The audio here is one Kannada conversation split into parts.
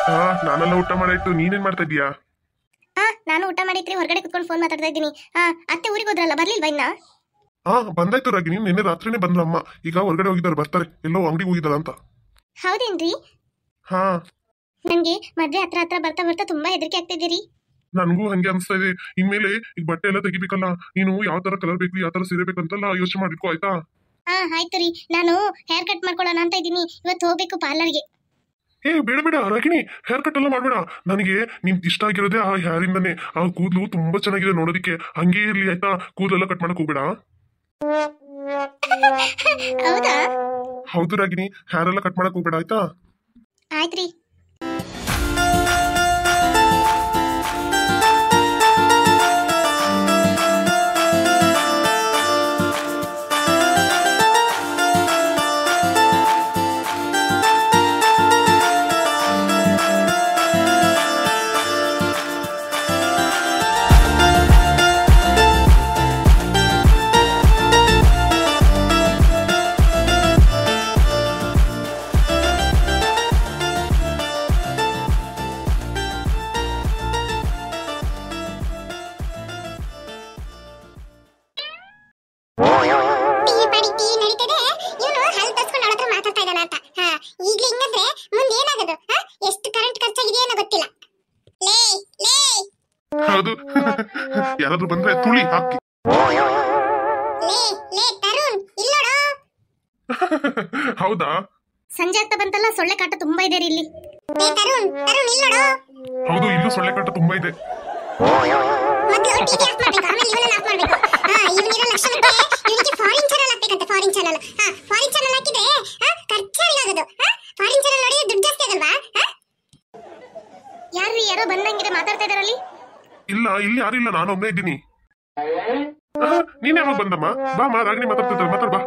ಹಾ, ನಾನೆಲ್ಲ ಊಟ ಮಾಡಾಯ್ತು. ನೀನೇನ್ ಮಾಡ್ತಾ ಇದೀಯಾ? ನಾನು ಊಟ ಮಾಡಿದ್ರಿ ಹೊರಗಡೆ ಕುತ್ಕೊಂಡು ಫೋನ್ ಮಾತಾಡ್ತಾ ಇದ್ದೀನಿ. ಅತ್ತೆ ಊರಿಗೆ ಹೋದ್ರಲ್ಲ, ಬರ್ಲಿಲ್ವಾ ಇನ್ನ? ಬಂದಾಯ್ತು ರಾಗಿನಿ. ನಿನ್ನೆ ರಾತ್ರಿನೇ ಬಂದ್ರ ಅಮ್ಮ. ಈಗ ಹೊರಗಡೆ ಹೋಗಿದ್ದಾರೆ, ಬರ್ತಾರೆ. ಎಲ್ಲೋ ಅಂಗಡಿಗೆ ಹೋಗಿದಾರ ಅಂತ. ಹೌದೇನ್ರಿ? ಹಾ, ನನ್ಗೆ ಮದ್ವೆ ಹತ್ರ ಹತ್ರ ಬರ್ತಾ ಬರ್ತಾ ತುಂಬಾ ಹೆದರಿಕೆ ಆಗ್ತಿದ್ದೀರಿ. ನನ್ಗೂ ಹಂಗೆ ಅನ್ಸ್ತಾ ಇದೆ. ಇನ್ಮೇಲೆ ಈಗ ಬಟ್ಟೆ ಎಲ್ಲ ತೆಗಿಬೇಕಲ್ಲ. ನೀನು ಯಾವ ತರ ಕಲರ್ ಬೇಕು, ಯಾವ ತರ ಸೀರೆ ಬೇಕಂತೆಲ್ಲ ಯೋಚನೆ ಮಾಡಿಕೋ, ಆಯ್ತಾ? ಆಯ್ತು ರೀ. ನಾನು ಹೇರ್ ಕಟ್ ಮಾಡ್ಕೊಳ್ಳೋಣ ಅಂತ ಇದ್ದೀನಿ. ಇವತ್ತು ಹೋಗ್ಬೇಕು ಪಾರ್ಲರ್ಗೆ. ಬೇಡ ಬೇಡ ರಾಗಿಣಿ, ಹೇರ್ ಕಟ್ ಎಲ್ಲ ಮಾಡ್ಬೇಡ. ನನಗೆ ನಿನ್ ಇಷ್ಟ ಆಗಿರೋದೇ ಆ ಹೇರ್ ಇಂದಾನೆ. ಆ ಕೂದಲು ತುಂಬಾ ಚೆನ್ನಾಗಿದೆ ನೋಡೋದಿಕ್ಕೆ. ಹಂಗೆ ಇರ್ಲಿ ಆಯ್ತಾ? ಕೂದಲೆಲ್ಲ ಕಟ್ ಮಾಡಕ್ ಹೋಗ್ಬೇಡ. ಹೌದಾ? ಹೌದು ರಾಗಿಣಿ, ಹೇರ್ ಎಲ್ಲ ಕಟ್ ಮಾಡಕ್ ಹೋಗ್ಬೇಡ ಆಯ್ತಾ? ಆಯ್ತ್ರಿ. ಹೌದು. ಯಾರಾದ್ರೂ ಬಂದ್ರೆ ತುಳಿ ಹಾಕಿ. ಹೌದಾ? ಸಂಜೆ ಆಗ್ತಾ ಬಂತಲ್ಲ, ಸೊಳ್ಳೆ ಕಾಟ ತುಂಬಾ ಇದೆ ರೀ ಇಲ್ಲಿ. ಹೌದು, ಇಲ್ಲೂ ಸೊಳ್ಳೆ ಕಾಟ ತುಂಬಾ ಇದೆ. ಯಾರು ಯಾರೋ ಬಂದಂಗಿದೆ ಮಾತಾಡ್ತಾ ಇದಾರಲ್ಲಿ? ಇಲ್ಲ, ಇಲ್ಲಿ ಯಾರಿಲ್ಲ, ನಾನು ಒಬ್ಬನೇ ಇದ್ದೀನಿ. ನೀನ್ ಯಾವಾಗ ಬಂದಮ್ಮ? ಬಾ ಮಾ, ರಾಗಿಣಿ ಮಾತಾಡ್ತಿದ್ದಾರೆ, ಮಾತಾಡ್ ಬಾ.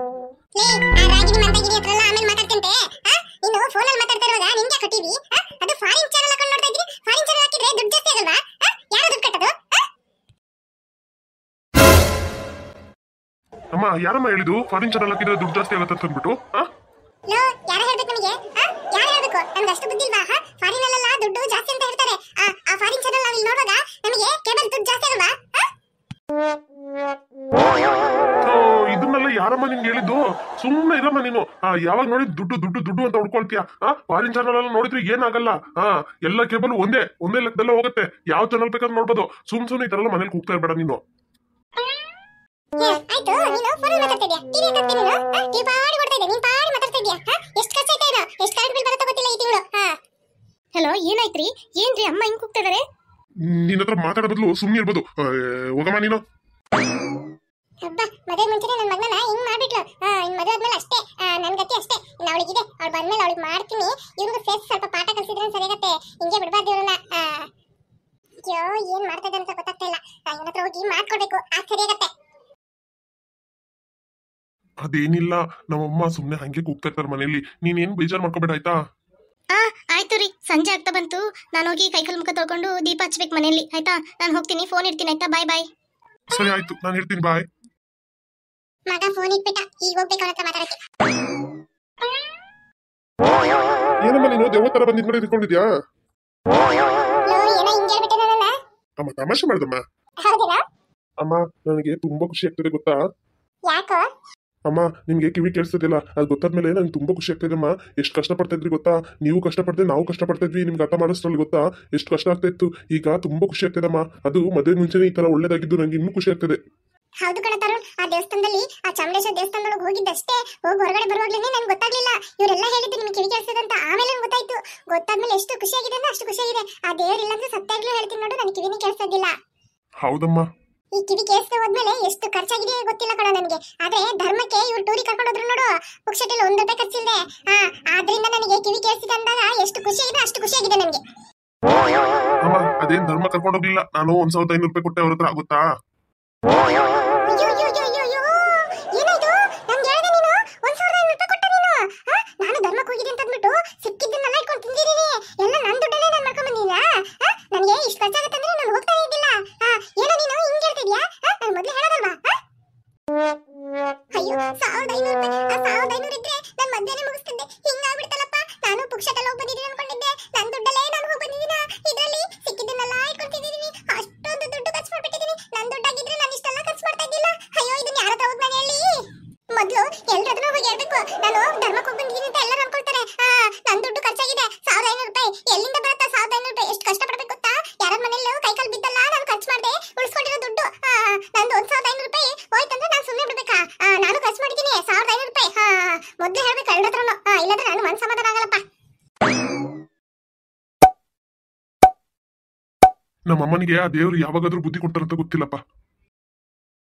ಅಮ್ಮ, ಯಾರಮ್ಮ ಹೇಳಿದ್ದು ಫಾರಿನ್ ಚಾನಲ್ ಹಾಕಿದ್ರೆ ದುಡ್ಡು ಜಾಸ್ತಿ ಆಗುತ್ತೆ ಅಂತ ಅಂದ್ಬಿಟ್ಟು? ಇದನ್ನೆಲ್ಲ ಯಾರಮ್ಮ ನಿನ್ಗೆ ಹೇಳಿದ್ದು? ಸುಮ್ಮನೆ ಇರಮ್ಮ ನೀನು. ಯಾವಾಗ ನೋಡಿ ದುಡ್ಡು ದುಡ್ಡು ದುಡ್ಡು ಅಂತ ಹುಡ್ಕೊಳ್ತೀಯ. ಫಾರಿನ್ ಚಾನಲ್ ಎಲ್ಲ ನೋಡಿದ್ರೆ ಏನಾಗಲ್ಲ. ಎಲ್ಲ ಕೇಬಲ್ ಒಂದೇ ಲೆಕ್ಕದಲ್ಲ ಹೋಗುತ್ತೆ. ಯಾವ ಚಾನಲ್ ಬೇಕಾದ್ರೂ ನೋಡ್ಬೋದು. ಸುಮ್ನೆ ಈ ತರ ಎಲ್ಲ ಮನೇಲಿ ಕೂಗ್ತಾ ಇರ್ಬೇಡ ನೀನು. ಹಲೋ, ಏನಾಯ್ತ್ರಿ? ಏನ್ರಿ ಅಮ್ಮ ಹಿಂಗ್ ಕೂಗ್ತಾ ಇದಾರೆ? ನಿನ್ನ ಹತ್ರ ಮಾತಾಡೋ ಬದಲು ಸುಮ್ಮನೆ ಇರ್ಬೋದು. ಹೋಗಮ್ಮ ನೀನು. ಮದುವೆ ಮುಂಚೆನೆ ನನ್ನ ಮಗನ ಹಿಂಗ್ ಮಾಡ್ಬಿಟ್ಲು. ಇನ್ ಮದುವೆ ಆದ್ಮೇಲೆ ಅಷ್ಟೇ ನನ್ ಗತಿ ಅಷ್ಟೇ. ಇನ್ನು ಅವಳಿಗಿದೆ, ಅವಳು ಬಂದ್ಮೇಲೆ ಅವಳಿಗೆ ಮಾಡ್ತೀನಿ. ಇವ್ರಿಗೂ ಸೇರ್ಸಿ ಸ್ವಲ್ಪ ಪಾಠ ಕಲ್ಸಿದ್ರೆ ಸರಿಯಾಗತ್ತೆ. ಹಿಂಗೆ ಬಿಡ್ಬಾರ್ದು ಇವ್ರನ್ನ. ಅಯ್ಯೋ, ಏನ್ ಮಾಡ್ತಾ ಇದ್ದಾರೆ ಅಂತ ಗೊತ್ತಾಗ್ತಾ ಇಲ್ಲ. ಇವನ ಹತ್ರ ಹೋಗಿ ಮಾಡ್ಕೊಡ್ಬೇಕು, ಆಗ ಸರಿಯಾಗತ್ತೆ. ಅದೇನಿಲ್ಲ, ನಮ್ಮಮ್ಮ ಸುಮ್ನೆ ಹಂಗೆ ಕೂಗ್ತಾ ಇರ್ತಾರೆ ಮನೇಲಿ. ನೀನೇನ್ ಬೇಜಾರ್ ಮಾಡ್ಕೋಬೇಡ ಆಯ್ತಾ? ಆಯ್ತು ರೀ. ಸಂಜೆ ಆಗ್ತಾ ಬಂತು. ನಾನು ಹೋಗಿ ಕೈಕಾಲು ಮುಖ ತೊಳ್ಕೊಂಡು ದೀಪ ಹಚ್ಬೇಕು ಮನೆಯಲ್ಲಿ, ಆಯ್ತಾ? ನಾನು ಹೋಗ್ತೀನಿ, ಫೋನ್ ಇಡ್ತೀನಿ, ಆಯ್ತಾ? ಬಾಯ್ ಬಾಯ್. ಸರಿ ಆಯ್ತು, ನಾನು ಇರ್ತೀನಿ, ಬಾಯ್. ಮಗ ಫೋನ್ ಇಟ್ಬಿಟ್ಟ, ಈಗ ಹೋಗ್ಬೇಕು ಅವನ ಹತ್ರ ಮಾತಾಡಕ್ಕೆ. ಏನಮ್ಮ ನೀನು ದೇವ ತರ ಬಂದ್ ಹಿಂದ್ಗಡೆ ನಿಂತ್ಕೊಂಡಿದ್ಯಾ? ಏನೋ ಹಿಂಗೆ ಹೇಳ್ಬಿಟ್ಟೆ ನನ್ನನ್ನ. ಅಮ್ಮ ತಮಾಷೆ ಮಾಡ್ದಮ್ಮ. ಹೌದಾ? ಅಮ್ಮ, ನನಗೆ ತುಂಬಾ ಖುಷಿ ಆಗ್ತದೆ ಗೊತ್ತಾ? ಯಾಕೋ? ಅಮ್ಮ, ನಿಮ್ಗೆ ಕಿವಿ ಕೇಳಿಸ್ತಿಲ್ಲ. ಅದು ಗೊತ್ತಾದ್ಮೇಲೆ ನಂಗೆ ತುಂಬಾ ಖುಷಿ ಆಗ್ತಾ ಇದೆಮ್ಮ. ಎಷ್ಟು ಕಷ್ಟಪಡ್ತಾ ಇದ್ರಿ ಗೊತ್ತಾ? ನೀವು ಕಷ್ಟಪಡ್ತೇವೆ, ನಾವು ಕಷ್ಟಪಡ್ತಾ ಇದ್ವಿ. ನಿಮ್ಗೆ ಅರ್ಥ ಮಾಡಿಸ್ರಲ್ಲಿ ಗೊತ್ತಾ ಎಷ್ಟು ಕಷ್ಟ ಆಗ್ತಾ ಇತ್ತು. ಈಗ ತುಂಬಾ ಖುಷಿ ಆಗ್ತದಮ್ಮ. ಅದು ಮದುವೆ ಮುಂಚೆನೆ ಈ ತರ ಒಳ್ಳೇದಾಗಿದ್ದು ನಂಗೆ ಇನ್ನೂ ಖುಷಿ ಆಗ್ತದೆ. ಹೌದು ಕಣ ತರುಣ್, ಆ ದೇವಸ್ಥಾನದಲ್ಲಿ, ಆ ಚಾಮುಂಡೇಶ್ವರ ದೇವಸ್ಥಾನದೊಳಗೆ ಹೋಗಿದ್ದಷ್ಟೇ. ಹೋಗಿ ಹೊರಗಡೆ ಬರುವಾಗ್ಲೇನೆ ನನ್ಗೆ ಗೊತ್ತಾಗ್ಲಿಲ್ಲ ಇವರೆಲ್ಲ ಹೇಳಿದ್ದು ನಿಮ್ಗೆ ಕಿವಿ ಕೇಳಿಸ್ತದೆ ಅಂತ. ಆಮೇಲೆ ಗೊತ್ತಾಯ್ತು. ಗೊತ್ತಾದ್ಮೇಲೆ ಎಷ್ಟು ಖುಷಿಯಾಗಿದೆ ಅಂದ್ರೆ ಅಷ್ಟು ಖುಷಿಯಾಗಿದೆ. ಆ ದೇವರಿಲ್ಲ ಅಂದ್ರೆ ಸತ್ತಾಗ್ಲೂ ಹೇಳ್ತೀನಿ ನೋಡು, ನನ್ ಕಿವಿನೇ ಕೇಳಿಸ್ತಾ ಇದ್ದಿಲ್ಲ. ಹೌದಮ್ಮ. ಈ ಕಿವಿ ಕೇಳಿಸ್ತಾ ಹೋದ್ಮೇಲೆ ಎಷ್ಟು ಖರ್ಚಾಗಿದೆ ಗೊತ್ತಿಲ್ಲ ಕಣ ನನಗೆ. ಆದ್ರೆ ಧರ್ಮಕ್ಕೆ ಇವ್ರು ಟೂರಿಗೆ ಕರ್ಕೊಂಡು ಹೋದ್ರು ನೋಡು, ಪುಕ್ಷಟಲ್ಲಿ 1 ರೂಪಾಯಿ ಖರ್ಚಿಲ್ದೆ. ಆದ್ರಿಂದ ನನಗೆ ಕಿವಿ ಕೇಳಿಸಿದೆ ಅಂದಾಗ ಎಷ್ಟು ಖುಷಿಯಾಗಿದೆ ಅಷ್ಟು ಖುಷಿಯಾಗಿದೆ ನನಗೆ. ಅಮ್ಮ, ಅದೇನ್ ಧರ್ಮ ಕರ್ಕೊಂಡು ಹೋಗ್ಲಿಲ್ಲ. ನಾನು 1500 ರೂಪಾಯಿ ಕೊಟ್ಟೆ ಅವ್ರ ಹತ್ರ, ಗೊತ್ತಾ? ಏನಾಯ್ತು? ನನ್ಗೆ ಹೇಳ್ದೆ ನೀನು 1500 ರೂಪಾಯಿ ಕೊಟ್ಟ ನೀನು. ನಾನು ಧರ್ಮಕ್ಕೆ ಹೋಗಿದೆ ಅಂತ ಅಂದ್ಬಿಟ್ಟು ಸಿಕ್ಕಿದ್ದನ್ನೆಲ್ಲ ಇಟ್ಕೊಂಡು ತಿಂದಿದ್ದೀನಿ. ಎಲ್ಲ ನನ್ನ ದುಡ್ಡಲ್ಲೇ ನಾನು ಮಾಡ್ಕೊಂಡ್ ಬಂದಿದ್ದೀನಾ? ನನಗೆ ಇಷ್ಟು ಖರ್ಚಾಗತ್ತಂದ್ರೆ ನಾನು ಹೋಗ್ತಾನೆ ಇದ್ದಿಲ್ಲ. ಏನೋ ನೀನು ಹಿಂಗೆ ಹೇಳ್ತಿದ್ಯಾ? ನಾನು ಮೊದಲೇ ಹೇಳೋದಲ್ವಾ? ಅಯ್ಯೋ, 1500 ರೂಪಾಯಿ. ಆ 1500 ಇದ್ರೆ ನಾನು ಮಧ್ಯಾಹ್ನ ಮುಗಿಸ್ತಿದ್ದೆ. ಹಿಂಗಾಗ್ಬಿಡ್ತಲ್ಲಪ್ಪ. ನಾನು ಪುಕ್ಷಟಲ್ಲಿ ಹೋಗಿ ಬಂದಿದ್ದೀನಿ ಅನ್ಕೊಂಡಿದ್ದೆ. ನನ್ನ ದುಡ್ಡಲ್ಲೇ ನಾನು ನಾನು ಧರ್ಮಕ್ಕೆ ಹೋಗಿ ಬಂದಿದ್ದೀನಿ ಅಂತ ಎಲ್ಲರೂ ಅನ್ಕೊಳ್ತಾರೆ. ನನ್ ದುಡ್ಡು ಖರ್ಚಾಗಿದೆ 1500 ರೂಪಾಯಿ. ಎಲ್ಲಿಂದ ಬರುತ್ತಾ 1500 ರೂಪಾಯಿ? ಎಷ್ಟು ಕಷ್ಟಪಡ್ಬೇಕು ಗೊತ್ತಾ? ಯಾರ ಮನೆಯಲ್ಲೂ ಕೈ ಕಾಲು ಬಿದ್ದಲ್ಲ, ನಾನು ಖರ್ಚು ಮಾಡಿದೆ ಉಳಿಸ್ಕೊಂಡಿರೋ ದುಡ್ಡು. ನಂದು 1500 ರೂಪಾಯಿ ಹೋಯ್ತಂದ್ರೆ ನಾನು ಸುಮ್ಮನೆ ಬಿಡ್ಬೇಕಾ? ನಾನು ಖರ್ಚು ಮಾಡಿದ್ದೀನಿ 1500 ರೂಪಾಯಿ. ಮೊದ್ಲೇ ಹೇಳ್ಬೇಕು ಎಲ್ಲರ ಹತ್ರನು, ಇಲ್ಲಾಂದ್ರೆ ನಾನು ಮನ್ ಸಮಾಧಾನ ಆಗಲ್ಲಪ್ಪ. ನಮ್ಮ ಅಮ್ಮನಿಗೆ ಆ ದೇವ್ರು ಯಾವಾಗಾದ್ರೂ ಬುದ್ಧಿ ಕೊಡ್ತಾರಂತ ಗೊತ್ತಿಲ್ಲಪ್ಪ.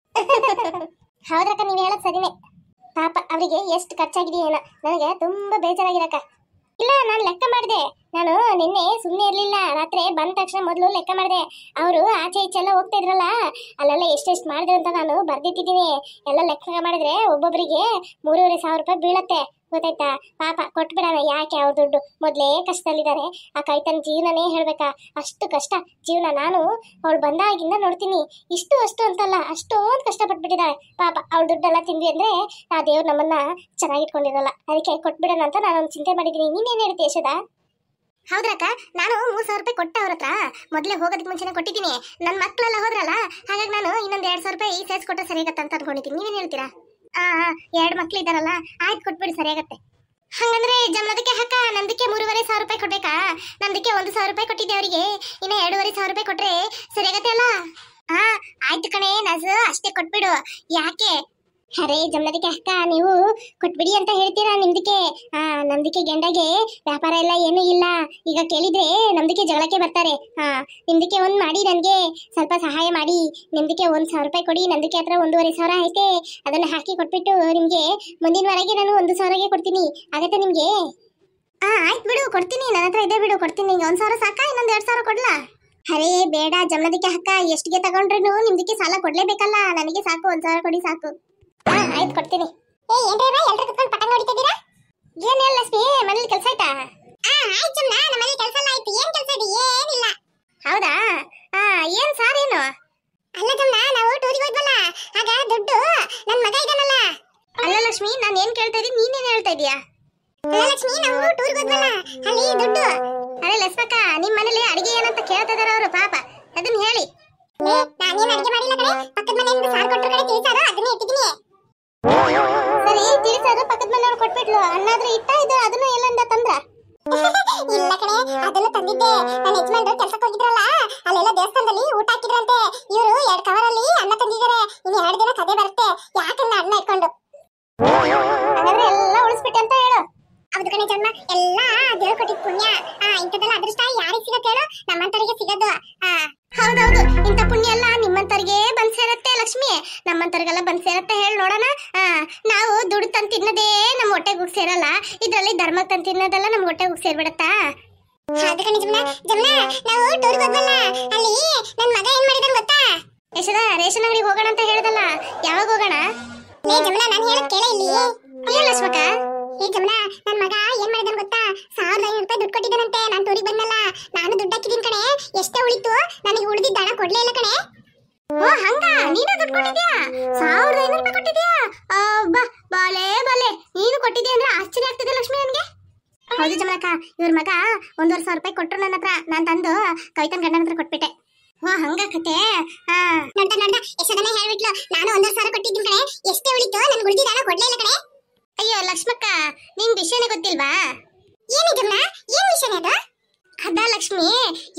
ಹೌದಕ್ಕ, ನೀವ್ ಹೇಳಕ್ ಸರಿನೇ. ಪಾಪ ಅವರಿಗೆ ಎಷ್ಟು ಖರ್ಚಾಗಿದೆಯೇನೋ, ನನಗೆ ತುಂಬಾ ಬೇಜಾರಾಗಿರಕ್ಕ. ಇಲ್ಲ, ನಾನು ಲೆಕ್ಕ ಮಾಡಿದೆ. ನಾನು ನಿನ್ನೆ ಸುಮ್ಮನೆ ಇರ್ಲಿಲ್ಲ, ರಾತ್ರಿ ಬಂದ ತಕ್ಷಣ ಮೊದಲು ಲೆಕ್ಕ ಮಾಡಿದೆ. ಅವರು ಆಚೆ ಈಚೆ ಎಲ್ಲ ಹೋಗ್ತಾ ಇದ್ರಲ್ಲ, ಅಲ್ಲೆಲ್ಲ ಎಷ್ಟೆಷ್ಟು ಮಾಡಿದೆ ಅಂತ ನಾನು ಬರ್ದಿಟ್ಟಿದ್ದೀನಿ. ಎಲ್ಲ ಲೆಕ್ಕ ಮಾಡಿದ್ರೆ ಒಬ್ಬೊಬ್ಬರಿಗೆ 3,500 ರೂಪಾಯಿ ಬೀಳತ್ತೆ, ಗೊತ್ತಾಯ್ತಾ? ಪಾಪ ಕೊಟ್ಬಿಡೋಣ, ಯಾಕೆ ಅವ್ರ ದುಡ್ಡು, ಮೊದಲೇ ಕಷ್ಟದಲ್ಲಿದ್ದಾರೆ. ಆ ಕೈತನ ಜೀವನನೇ ಹೇಳ್ಬೇಕಾ, ಅಷ್ಟು ಕಷ್ಟ ಜೀವನ. ನಾನು ಅವಳು ಬಂದಾಗಿಂದ ನೋಡ್ತೀನಿ, ಇಷ್ಟು ಅಷ್ಟು ಅಂತಲ್ಲ, ಅಷ್ಟೊಂದು ಕಷ್ಟಪಟ್ಬಿಟ್ಟಿದ್ದಾಳೆ. ಪಾಪ ಅವಳ ದುಡ್ಡೆಲ್ಲ ತಿಂದ್ವಿ ಅಂದ್ರೆ ಆ ದೇವ್ರು ನಮ್ಮನ್ನ ಚೆನ್ನಾಗಿಟ್ಕೊಂಡಿರಲ್ಲ. ಅದಕ್ಕೆ ಕೊಟ್ಬಿಡೋಣ ಅಂತ ನಾನು ಚಿಂತೆ ಮಾಡಿದ್ದೀನಿ. ನೀನೇನು ಹೇಳ್ತೀಯ ಯಶೋದಾ? ಹೌದ್ರಕ್ಕ, ನಾನು 3,000 ರೂಪಾಯಿ ಕೊಟ್ಟ ಅವ್ರ ಹತ್ರ, ಮೊದಲೇ ಹೋಗೋದಕ್ಕೆ ಮುಂಚೆನೆ ಕೊಟ್ಟಿದ್ದೀನಿ. ನನ್ನ ಮಕ್ಕಳೆಲ್ಲ ಹೋದ್ರಲ್ಲ, ಹಾಗಾಗಿ ನಾನು ಇನ್ನೊಂದು 2,000 ರೂಪಾಯಿ ಸೇರಿಸ್ಕೊಟ್ರೆ ಸರಿಯಾಗತ್ತೆ ಅಂತ ಅನ್ಕೊಂಡಿದ್ದೀನಿ. ನೀವೇನು ಹೇಳ್ತೀರಾ? 2 ಮಕ್ಳು ಇದ್ದಾರಲ್ಲ, ಆಯ್ತು ಕೊಟ್ಬಿಡಿ, ಸರಿಯಾಗತ್ತೆ. ಹಂಗಂದ್ರೆ ಜಮನದಕ್ಕೆ ಹಾಕ ನಂದಕ್ಕೆ 3,500 ರೂಪಾಯಿ ಕೊಡ್ಬೇಕಾ? ನಂದಕ್ಕೆ 1,000 ರೂಪಾಯಿ ಕೊಟ್ಟಿದ್ದೆ ಅವರಿಗೆ, ಇನ್ನ 2,500 ರೂಪಾಯಿ ಕೊಟ್ರೆ ಸರಿಯಾಗತ್ತೆ ಅಲ್ಲ? ಆಯ್ತು ಕಣೆ ನಜು, ಅಷ್ಟೇ ಕೊಟ್ಬಿಡು. ಯಾಕೆ? ಅರೇ ಜಮನದಕ್ಕೆ ಅಕ್ಕ, ನೀವು ಕೊಟ್ಬಿಡಿ ಅಂತ ಹೇಳ್ತೀರಾ ನಿಮ್ದಕ್ಕೆ. ನಮ್ದಕ್ಕೆ ಗೆಂಡಗೆ ವ್ಯಾಪಾರ ಎಲ್ಲ ಏನೂ ಇಲ್ಲ. ಈಗ ಕೇಳಿದ್ರೆ ನಮ್ದಕ್ಕೆ ಜಗಳಕ್ಕೆ ಬರ್ತಾರೆ. ನಿಮ್ದಕ್ಕೆ ಒಂದ್ ಮಾಡಿ, ನನ್ಗೆ ಸ್ವಲ್ಪ ಸಹಾಯ ಮಾಡಿ. ನಿಮ್ದಕ್ಕೆ 1,000 ರೂಪಾಯಿ ಕೊಡಿ, ನಂದಕ್ಕೆ ಹತ್ರ 1,500 ಐತೆ. ಅದನ್ನ ಹಾಕಿ ಕೊಟ್ಬಿಟ್ಟು ನಿಮ್ಗೆ ಮುಂದಿನ ವಾರಗೆ ನಾನು 1,000ಗೆ ಕೊಡ್ತೀನಿ. ಆಗತ್ತೆ ನಿಮ್ಗೆ? ಆಯ್ತು ಬಿಡು, ಕೊಡ್ತೀನಿ. ನನ್ನ ಹತ್ರ ಇದೆ ಬಿಡು, ಕೊಡ್ತೀನಿ. 1,000 ಸಾಕಾ? ಇನ್ನೊಂದು 2,000 ಕೊಡ್ಲಾ? ಅರೇ ಬೇಡ ಜಮನದಕ್ಕೆ ಅಕ್ಕ, ಎಷ್ಟಿಗೆ ತಗೊಂಡ್ರು ನಿಮ್ದಕ್ಕೆ ಸಾಲ ಕೊಡ್ಲೇಬೇಕಲ್ಲ. ನನಗೆ ಸಾಕು, 1,000 ಕೊಡಿ ಸಾಕು. ಆಯ್ತು ಕೊಡ್ತೀನಿ. ಏನ್ರಿ ಎಲ್ರು ಕುತ್ಕೊಂಡು ಪಟಂಗ ಹೊಡಿತಿದ್ದೀರಾ? ಏನಿಲ್ಲ ಲಕ್ಷ್ಮಿ, ಮನೇಲಿ ಕೆಲಸ ಆಯ್ತಾ? ಆಯ್ತು ಜಮ್ನ, ನಮ್ಮಲ್ಲಿ ಕೆಲಸ ಎಲ್ಲ ಆಯ್ತು. ಏನ್ ಕೆಲಸ ಇದೆ? ಏನಿಲ್ಲ. ಹೌದಾ? ಏನ್ ಸಾರೇನು? ಅಲ್ಲ ಜಮ್ನ, ನಾವು ಟೂರಿಗೆ ಹೋದ್ವಲ್ಲ, ಆಗ ದುಡ್ಡು ನನ್ ಮಗ ಇದ್ದಾನಲ್ಲ. ಅಲ್ಲ ಲಕ್ಷ್ಮಿ, ನಾನು ಏನ್ ಕೇಳ್ತಾ ಇದ್ದೀನಿ, ನೀನೇನ್ ಹೇಳ್ತಾ ಇದೀಯಾ? ಅಲ್ಲ ಲಕ್ಷ್ಮಿ, ನಾವು ಟೂರಿಗೆ ಹೋದ್ವಲ್ಲ, ಅಲ್ಲಿ ದುಡ್ಡು. ಅರೆ ಲಕ್ಷ್ಮಕ್ಕ, ನಿಮ್ ಮನೇಲಿ ಅಡಿಗೆ ಏನಂತ ಕೇಳ್ತಾ ಇದಾರ ಅವರು, ಪಾಪ ಅದನ್ನ ಹೇಳಿ. ನಾನೇನ್ ಅಡಿಗೆ ಮಾಡಿಲ್ಲ ಕಣೆ, ಪಕ್ಕದ ಮನೆಯಿಂದ ಸಾರು ಕೊಟ್ಟರು ಕಣೆ, ತಿಳಿಸಾರು, ಅದನ್ನೇ ಇಟ್ಟಿದ್ದೀನಿ. ಸರಿ, ತಿಳಿಸಾರು ಪಕ್ಕದ ಮನೆಯವ್ರು ಕೊಟ್ಬಿಟ್ಲು. ಅನ್ನಾದ್ರೂ ಇಟ್ಟ ಇದು ಅದನ್ನ ಎಲ್ಲಂದ ತಂದ್ರ? ಇಲ್ಲ ಕಣೆ, ಅದನ್ನು ತಂದಿದ್ದೆ. ನನ್ನ ಯಜಮಾನ್ರು ಕೆಲ್ಸಕ್ಕೆ ಹೋಗಿದ್ರಲ್ಲ, ಅಲ್ಲೆಲ್ಲ ದೇವಸ್ಥಾನದಲ್ಲಿ ಊಟ ಹಾಕಿದ್ರಂತೆ. ಇವರು 2 ಕವರಲ್ಲಿ ಅನ್ನ ತಂದಿದ್ದಾರೆ. ಇನ್ನು 2 ದಿನ ಕದೆ ಬರುತ್ತೆ, ಯಾಕಂದ್ರೆ ಅನ್ನ ಇಟ್ಕೊಂಡು. ಹಾಗಾದ್ರೆ ಎಲ್ಲ ಉಳಿಸ್ಬಿಟ್ಟೆ ಅಂತ ಹೇಳು. ಹೌದು ಕಣೆ ಜನ್ಮ, ಎಲ್ಲ ದೇವ್ರು ಕೊಟ್ಟಿದ್ ಪುಣ್ಯ. ಇಂಥದ್ದೆಲ್ಲ ಅದೃಷ್ಟ ಯಾರಿಗೆ ಸಿಗತ್ತೆ ಹೇಳು? ನಮ್ಮಂತವರಿಗೆ ಸಿಗೋದು. ಹೌದೌದು, ಇಂಥ ಪುಣ್ಯ ಎಲ್ಲ ನಿಮ್ಮಂತವ್ರಿಗೆ ಬಂದ್ ಸೇರತ್ತೆ ಲಕ್ಷ್ಮಿ, ನಮ್ಮಂತವ್ರಿಗೆಲ್ಲ ಬಂದ್ ಸೇರತ್ತೆ. ಹೇಳಿ ನೋಡೋಣ. ನಾವು ದುಡ್ಡು ತಂದು ತಿನ್ನೋದೇ ನಮ್ಮ ಹೊಟ್ಟೆಗೆ ಹೋಗಿ ಸೇರಲ್ಲ, ಇದ್ರಲ್ಲಿ ಧರ್ಮಕ್ಕೆ ತಂದು ತಿನ್ನೋದೆಲ್ಲ ನಮ್ ಹೊಟ್ಟೆಗೆ ಹೋಗಿ ಸೇರ್ಬಿಡತ್ತಾ? ಹೌದು ಕಣೆ ಜಮ್ನ, ನಾವು ಟೂರ್ಗೆ ಹೋದ್ವಲ್ಲ, ಅಲ್ಲಿ ನನ್ ಮಗ ಏನ್ ಮಾಡಿದಾನ್ ಗೊತ್ತಾ? ಯಶೋದ, ರೇಷನ್ ಅಂಗಡಿಗೆ ಹೋಗೋಣ ಅಂತ ಹೇಳ್ದಲ್ಲ, ಯಾವಾಗ ಹೋಗೋಣ? ಲೇ ಜಮ್ನ, ನಾನು ಹೇಳೋದ್ ಕೇಳ ಇಲ್ಲಿ. ಏನ್ ಲಕ್ಷ್ಮಕ್ಕ? ಏ ಜಮ್ನ, ನನ್ ಮಗ ಏನ್ ಮಾಡಿದಾನ್ ಗೊತ್ತಾ? 1,500 ರೂಪಾಯಿ ದುಡ್ಡು ಕೊಟ್ಟಿದ್ದಾನಂತೆ. ನಾನು ಟೂರಿಗೆ ಬಂದಲ್ಲ, ನಾನು ದುಡ್ಡು ಹಾಕಿದೀನಿ ಕಣೆ. ಎಷ್ಟೇ ಉಳಿತು, ನನಗೆ ಉಳಿದಿದ್ದ ಹಣ ಕೊಡ್ಲೇ ಇಲ್ಲ ಕಣೆ. ಓ ಹಂಗ, ನೀನು ದುಡ್ಡು ಕೊಟ್ಟಿದ್ಯಾ? 1,500 ರೂಪಾಯಿ ಕೊಟ್ಟಿದ್ಯಾ? ಬಾಲೆ ಬಾಲೆ, ನೀನು ಕೊಟ್ಟಿದ್ಯಾ ಅಂದ್ರೆ ಆಶ್ಚರ್ಯ ಆಗ್ತಿದೆ ಲಕ್ಷ್ಮಿ ನನ್ಗೆ. ಹೌದು ಜಮಲಕ್ಕ, ಇವ್ರ ಮಗ 1,500 ರೂಪಾಯಿ ಕೊಟ್ರು ನನ್ನ ಹತ್ರ. ನಾನ್ ತಂದು ಕವಿತನ್ ಗಂಡನ ಹತ್ರ ಕೊಟ್ಬಿಟ್ಟೆ. ಓ ಹಂಗ ಕತೆ. ನೋಡ್ದ ಎಷ್ಟದನ್ನ ಹೇಳ್ಬಿಟ್ಲು. ನಾನು 1,500 ಕೊಟ್ಟಿದ್ದೀನಿ ಕಣೆ, ಎಷ್ಟೇ ಉಳಿತು, ನನ್ಗೆ ಉಳಿದಿದ್ದ ಹಣ ಕೊಡ್ಲೇ ಇಲ್ಲ ಕಣೆ. ಅಯ್ಯೋ ಲಕ್ಷ್ಮಕ್ಕ, ನಿನ್ ವಿಷಯನೇ ಗೊತ್ತಿಲ್ವಾ? ಏನು ಜಮ್ನ, ಏನ್ ವಿಷಯ ಅದು? ಅದ ಲಕ್ಷ್ಮಿ,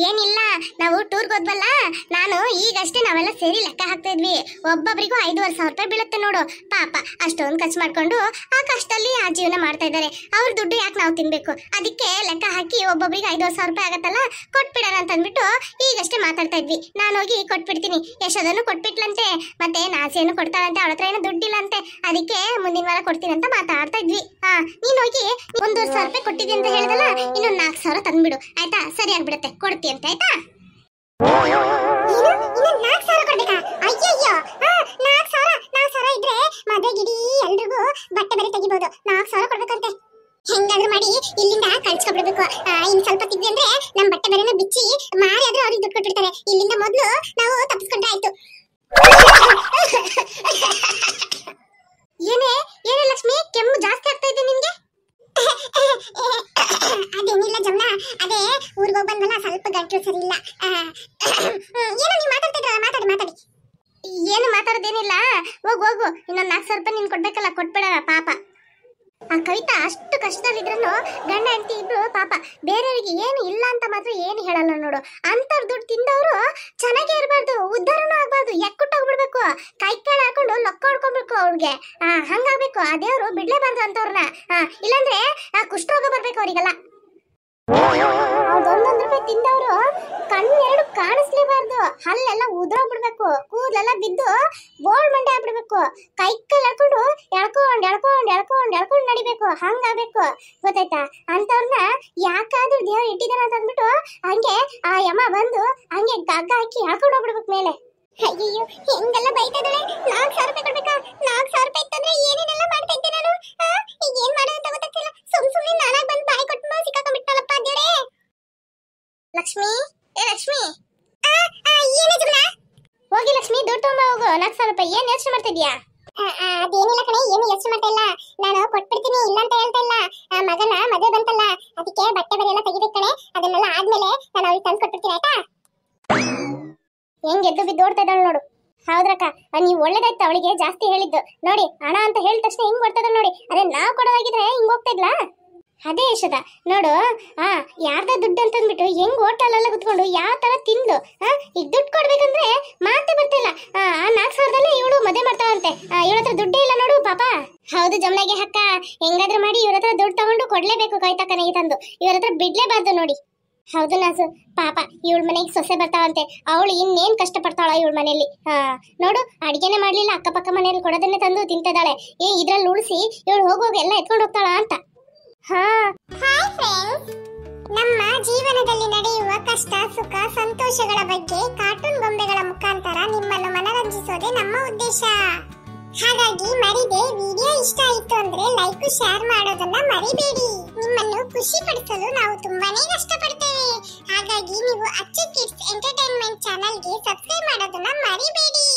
ಏನಿಲ್ಲ, ನಾವು ಟೂರ್ಗೆ ಹೋದ್ವಲ್ಲ, ನಾನು ಈಗಷ್ಟೇ ನಾವೆಲ್ಲ ಸೇರಿ ಲೆಕ್ಕ ಹಾಕ್ತಾ ಇದ್ವಿ. ಒಬ್ಬೊಬ್ರಿಗೂ 5,500 ರೂಪಾಯಿ ಬೀಳುತ್ತೆ ನೋಡು. ಪಾಪ ಅಷ್ಟೊಂದು ಖರ್ಚು ಮಾಡ್ಕೊಂಡು ಆ ಕಷ್ಟದಲ್ಲಿ ಆ ಜೀವನ ಮಾಡ್ತಾ ಇದ್ದಾರೆ. ಅವ್ರ ದುಡ್ಡು ಯಾಕೆ ನಾವು ತಿನ್ಬೇಕು? ಅದಕ್ಕೆ ಲೆಕ್ಕ ಹಾಕಿ ಒಬ್ಬೊಬ್ರಿಗೆ 5,500 ರೂಪಾಯಿ ಆಗತ್ತಲ್ಲ, ಕೊಟ್ಬಿಡೋಣ ಅಂತ ಅಂದ್ಬಿಟ್ಟು ಈಗಷ್ಟೇ ಮಾತಾಡ್ತಾ ಇದ್ವಿ. ನಾನು ಹೋಗಿ ಕೊಟ್ಬಿಡ್ತೀನಿ. ಯಶೋದನ್ನು ಕೊಟ್ಬಿಟ್ಲಂತೆ, ಮತ್ತೆ ನಾಸಿಯನ್ನು ಕೊಡ್ತಾಳಂತೆ, ಅವಳ ಹತ್ರ ಏನೋ ದುಡ್ಡಿಲ್ಲ ಅಂತೆ. ಅದಕ್ಕೆ ಮುಂದಿನ ವಾರ ಕೊಡ್ತೀನಿ ಅಂತ ಮಾತಾಡ್ತಾ ಇದ್ವಿ. ನೀನ್ ಹೋಗಿ 1,500 ರೂಪಾಯಿ ಕೊಟ್ಟಿದ್ದಿ ಅಂತ ಹೇಳಿದಲ್ಲ, ಇನ್ನೊಂದು 4,000 ತಂದ್ಬಿಡು ಆಯ್ತಾ? ಸರಿ ಆಗ್ಬಿಡತ್ತೆ, ಕೊಡ್ತಿ ಅಂತ ಆಯ್ತಾ? ಇನ್ನು 4,000 ಕೊಡ್ಬೇಕಾ? ಅಯ್ಯಯ್ಯೋ, 4,000 ಇದ್ರೆ ಮದುವೆಗಿಡೀ ಎಲ್ರಿಗೂ ಬಟ್ಟೆ ಬರೆ ತೆಗಿಬಹುದು. 4,000 ಕೊಡ್ಬೇಕಂತೆ. ಹೆಂಗಾದ್ರೂ ಮಾಡಿ ಇಲ್ಲಿಂದ ಕಳ್ಸ್ಕೊಬಿಡ್ಬೇಕು. ಇನ್ ಸ್ವಲ್ಪ ತಿದ್ವಿ ಅಂದ್ರೆ ನಮ್ ಬಟ್ಟೆ ಬರೆನ ಬಿಚ್ಚಿ ಮಾರಿ ಆದ್ರೂ ಅವ್ರಿಗೆ ದುಡ್ಡು ಕೊಟ್ಬಿಡ್ತಾರೆ. ಇಲ್ಲಿಂದ ಮೊದ್ಲು ನಾವು ತಪ್ಪಿಸ್ಕೊಂಡ್ರೆ ಆಯ್ತು. ಏನೇ ಲಕ್ಷ್ಮಿ, ಕೆಮ್ಮು ಜಾಸ್ತಿ ಆಗ್ತಾ ಇದೆ ನಿನ್ಗೆ? ಅದೇನಿಲ್ಲ ಜಮ್ನ, ಅದೇ ಊರಿಗೆ ಹೋಗಿ ಬಂದಲ್ಲ, ಸ್ವಲ್ಪ ಗಂಟ್ಲು ಸರಿ ಇಲ್ಲ. ಏನೋ ನೀವು ಮಾತಾಡ್ತಿದ್ರ, ಮಾತಾಡಿ. ಏನು ಮಾತಾಡೋದೇನಿಲ್ಲ, ಹೋಗು. ಇನ್ನೊಂದು 4,000 ರೂಪಾಯಿ ನೀನ್ ಕೊಡ್ಬೇಕಲ್ಲ, ಕೊಟ್ಬಿಡ ಪಾಪ. ಆ ಕವಿತಾ ಅಷ್ಟು ಕಷ್ಟದಲ್ಲಿದ್ರೂ ಗಂಡ ಹೆಂಡತಿ ಇಬ್ರು ಪಾಪ ಬೇರೆಯವರಿಗೆ ಏನು ಇಲ್ಲ ಅಂತ ಮಾತ್ರ ಏನು ಹೇಳಲ್ಲ ನೋಡು. ಅಂತವ್ರ ದುಡ್ಡು ತಿಂದವರು ಚೆನ್ನಾಗೇ ಇರಬಾರ್ದು, ಉದ್ಧಾರನೂ ಆಗ್ಬಾರ್ದು, ಎಕ್ಕುಟ್ಟೋಗ್ಬಿಡ್ಬೇಕು, ಕೈ ಕಾಳು ಹಾಕೊಂಡು ಲೊಕ್ಕ ಹೊಡ್ಕೊಬೇಕು ಅವ್ರಿಗೆ. ಹಂಗಾಗ್ಬೇಕು. ಆ ದೇವ್ರು ಬಿಡ್ಲೇಬಾರ್ದು ಅಂತವ್ರನ್ನ. ಇಲ್ಲಾಂದ್ರೆ ಕುಷ್ಠರೋಗ ಬರ್ಬೇಕು ಅವ್ರಿಗೆಲ್ಲ. ಒಂದೊಂದು ರೂಪಾಯಿ ತಿಂದವರು ಕಣ್ಣೆರಡು ಕಾಣಿಸ್ಲೇಬಾರ್ದು, ಹಲ್ಲೆಲ್ಲ ಉದುರೋಗ್ಬಿಡ್ಬೇಕು, ಕೂದಲೆಲ್ಲ ಬಿದ್ದು ಬೋಳ್ ಮಂಡೆ ಆಗ್ಬಿಡ್ಬೇಕು, ಕೈ ಕಾಲು ಹಾಕೊಂಡು ಎಳ್ಕೊಂಡ್ ಎಳ್ಕೊಂಡ್ ಎಳ್ಕೊಂಡ್ ಎಳ್ಕೊಂಡ್ ನಡಿಬೇಕು. ಹಂಗಾಗ್ಬೇಕು, ಗೊತ್ತಾಯ್ತಾ? ಅಂತವ್ರನ್ನ ಯಾಕಾದ್ರೂ ದೇವ್ರು ಇಟ್ಟಿದಾನ ಅಂತ ಅಂದ್ಬಿಟ್ಟು ಹಂಗೆ ಆ ಯಮ ಬಂದು ಹಂಗೆ ಗಗ್ಗ ಹಾಕಿ ಎಳ್ಕೊಂಡ್ ಹೋಗ್ಬಿಡ್ಬೇಕು ಮೇಲೆ. ಅಯ್ಯೋ ಹೆಂಗೆಲ್ಲ ಬೈತಾದ್ರೆ 4,000 ರೂಪಾಯಿ ಕೊಡ್ಬೇಕಾ? 4,000 ರೂಪಾಯಿ ಇತ್ತಂದ್ರೆ ಏನೇನೆಲ್ಲ ಮಾಡ್ತಾ ಇದ್ದೆ ನಾನು. ಈಗ ಏನ್ ಮಾಡೋದು ಅಂತ ಗೊತ್ತಾಗ್ತಿಲ್ಲ. ಸುಮ್ನೆ ನಾನಾಗ್ ಬಂದು ಬಾಯಿ ಕೊಟ್ಟು ಸಿಕ್ಕಾಕೊಂಡ್ಬಿಟ್ಟಲ್ಲಪ್ಪ ದೇವ್ರೇ. ಲಕ್ಷ್ಮಿ, ಏ ಲಕ್ಷ್ಮಿ, ಏನೇ ಜುಮ್ನ? ಹೋಗಿ ಲಕ್ಷ್ಮಿ ದುಡ್ಡು ತಗೊಂಬ ಹೋಗು. 4,000 ರೂಪಾಯಿ. ಏನ್ ಯೋಚನೆ ಮಾಡ್ತಿದ್ಯಾ? ಅದೇನಿಲ್ಲ ಕಣೆ, ಏನು ಯೋಚನೆ ಮಾಡ್ತಾ ಇಲ್ಲ. ನಾನು ಕೊಟ್ಬಿಡ್ತೀನಿ, ಇಲ್ಲ ಅಂತ ಹೇಳ್ತಾ ಇಲ್ಲ. ಮಗನ ಮದುವೆ ಬಂತಲ್ಲ, ಅದಕ್ಕೆ ಬಟ್ಟೆ ಬರೆ ಎಲ್ಲ ತೆಗಿಬೇಕು ಕಣೆ. ಅದನ್ನೆಲ್ಲ ಆದ್ಮೇಲೆ ನಾನು ಅವ್ರಿಗೆ ತಂದು ಕೊಟ್ಬಿಡ್ತೀನಿ, ಆಯ್ತಾ? ಹೆಂಗ್ ಎದ್ದು ಬಿದ್ದು ಓಡ್ತಾ ಇದ್ದಾಳು ನೋಡು. ಹೌದ್ರಕ್ಕ, ನೀವು ಒಳ್ಳೇದಾಯ್ತು ಅವಳಿಗೆ ಜಾಸ್ತಿ ಹೇಳಿದ್ದು. ನೋಡಿ ಹಣ ಅಂತ ಹೇಳಿದ ತಕ್ಷಣ ಹಿಂಗ್ ಬರ್ತದ ನೋಡಿ. ಅದೇ ನಾವ್ ಕೊಡೋದಾಗಿದ್ರೆ ಹಿಂಗ್ ಹೋಗ್ತಾ ಇದ್ಲಾ? ಅದೇ ಯಶೋದ ನೋಡು. ಯಾರ್ದ ದುಡ್ಡು ಅಂತಂದ್ಬಿಟ್ಟು ಹೆಂಗ್ ಹೋಟೆಲೆಲ್ಲ ಕುತ್ಕೊಂಡು ಯಾವ ತರ ತಿಂದು ಈಗ ದುಡ್ಡು ಕೊಡ್ಬೇಕಂದ್ರೆ ಮಾತೇ ಬರ್ತಿಲ್ಲ. ಆ 4,000ದಲ್ಲೇ ಇವಳು ಮದುವೆ ಮಾಡ್ತಾವಂತೆ. ಇವಳ ಹತ್ರ ದುಡ್ಡೇ ಇಲ್ಲ ನೋಡು ಪಾಪ. ಹೌದು ಜಮ್ನಾಗೆ ಅಕ್ಕ, ಹೆಂಗಾದ್ರೂ ಮಾಡಿ ಇವ್ರ ಹತ್ರ ದುಡ್ಡು ತಗೊಂಡು ಕೊಡ್ಲೇಬೇಕು ಕವಿತಕ್ಕನಿಗೆ ತಂದು. ಇವ್ರ ಹತ್ರ ಬಿಡ್ಲೇಬಾರ್ದು ನೋಡಿ. ಹೌದು ನಾಸು, ಪಾಪ ಇವಳ ಮನೆಗೆ ಸೊಸೆ ಬರ್ತಾವಂತೆ. ಅವಳು ಇನ್ನೇನ್ ಕಷ್ಟ ಪಡ್ತಾಳ ಇವಳ ಮನೆಯಲ್ಲಿ. ನೋಡು, ಅಡಿಗೆನೆ ಮಾಡ್ಲಿಲ್ಲ, ಅಕ್ಕಪಕ್ಕ ಮನೆಯಲ್ಲಿ ಕೊಡೋದನ್ನೇ ತಂದು ತಿಂತಿದ್ದಾಳೆ. ಇದ್ರಲ್ಲಿ ಉಳಿಸಿ ಇವಳು ಹೋಗುವಾಗ ಎಲ್ಲ ಎತ್ಕೊಂಡು ಹೋಗ್ತಾಳ ಅಂತ. ಹಾಯ್ ಫ್ರೆಂಡ್ಸ್, ನಮ್ಮ ಜೀವನದಲ್ಲಿ ನಡೆಯುವ ಕಷ್ಟ ಸುಖ ಸಂತೋಷಗಳ ಬಗ್ಗೆ ಕಾರ್ಟೂನ್ ಗೊಂಬೆಗಳ ಮುಖಾಂತರ ನಿಮ್ಮನ್ನು ಮನರಂಜಿಸೋದೇ ನಮ್ಮ ಉದ್ದೇಶ. ಹಾಗಾಗಿ ಮರಿದೆ ವಿಡಿಯೋ ಇಷ್ಟ ಆಯಿತು ಅಂದ್ರೆ ಲೈಕ್ ಶೇರ್ ಮಾಡೋದನ್ನ ಮರಿಬೇಡಿ. ನಿಮ್ಮನ್ನು ಖುಷಿ ಪಡಿಸಲು ನಾವು ತುಂಬಾನೇ ಕಷ್ಟಪಡ್ತೇವೆ. ಹಾಗಾಗಿ ನೀವು ಅಚ್ಚು ಕಿಡ್ಸ್ ಎಂಟರ್ಟೈನ್ಮೆಂಟ್ ಚಾನೆಲ್ಗೆ ಸಬ್ಸ್ಕ್ರೈಬ್ ಮಾಡೋದನ್ನ ಮರಿಬೇಡಿ.